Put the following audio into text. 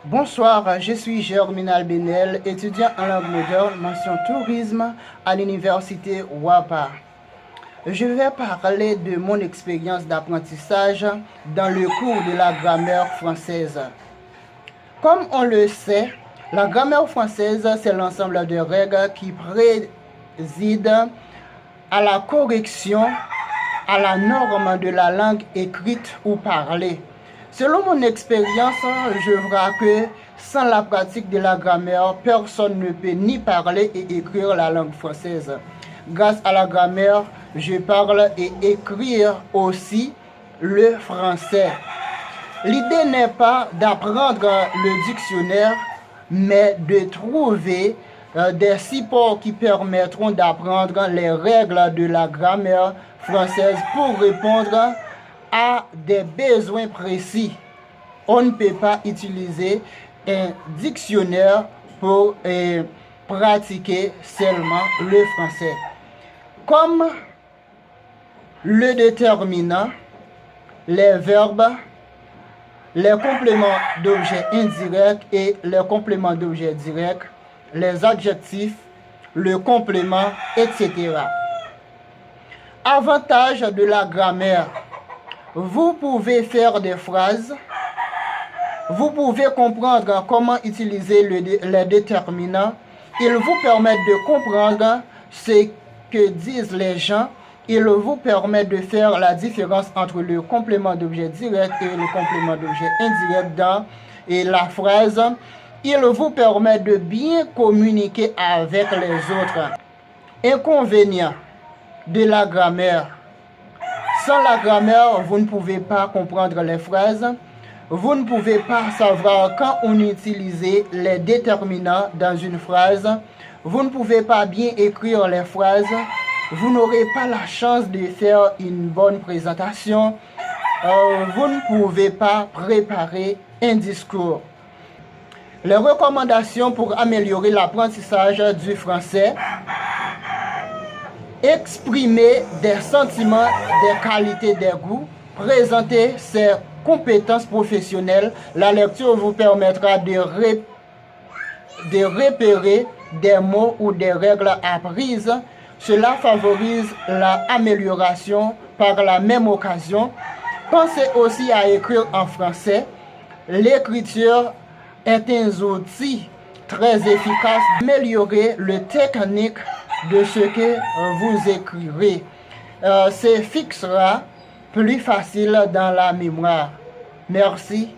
Bonsoir, je suis Germinal Benel, étudiant en langue moderne, mention tourisme à l'université WAPA. Je vais parler de mon expérience d'apprentissage dans le cours de la grammaire française. Comme on le sait, la grammaire française, c'est l'ensemble de règles qui président à la correction, à la norme de la langue écrite ou parlée. Selon mon expérience, je vois que sans la pratique de la grammaire, personne ne peut ni parler et écrire la langue française. Grâce à la grammaire, je parle et écrire aussi le français. L'idée n'est pas d'apprendre le dictionnaire, mais de trouver des supports qui permettront d'apprendre les règles de la grammaire française pour répondre à des besoins précis. On ne peut pas utiliser un dictionnaire pour pratiquer seulement le français. Comme le déterminant, les verbes, les compléments d'objets indirects et les compléments d'objets directs, les adjectifs, le complément, etc. Avantage de la grammaire. Vous pouvez faire des phrases, vous pouvez comprendre comment utiliser les déterminants, ils vous permettent de comprendre ce que disent les gens, ils vous permettent de faire la différence entre le complément d'objet direct et le complément d'objet indirect dans la phrase, ils vous permettent de bien communiquer avec les autres. Inconvénients de la grammaire. Sans la grammaire, vous ne pouvez pas comprendre les phrases. Vous ne pouvez pas savoir quand on utilise les déterminants dans une phrase. Vous ne pouvez pas bien écrire les phrases. Vous n'aurez pas la chance de faire une bonne présentation. Vous ne pouvez pas préparer un discours. Les recommandations pour améliorer l'apprentissage du français. Exprimer des sentiments, des qualités, des goûts, présenter ses compétences professionnelles. La lecture vous permettra de repérer des mots ou des règles apprises. Cela favorise l'amélioration par la même occasion. Pensez aussi à écrire en français. L'écriture est un outil très efficace d'améliorer le technique de ce que vous écrivez. Se fixera plus facile dans la mémoire. Merci.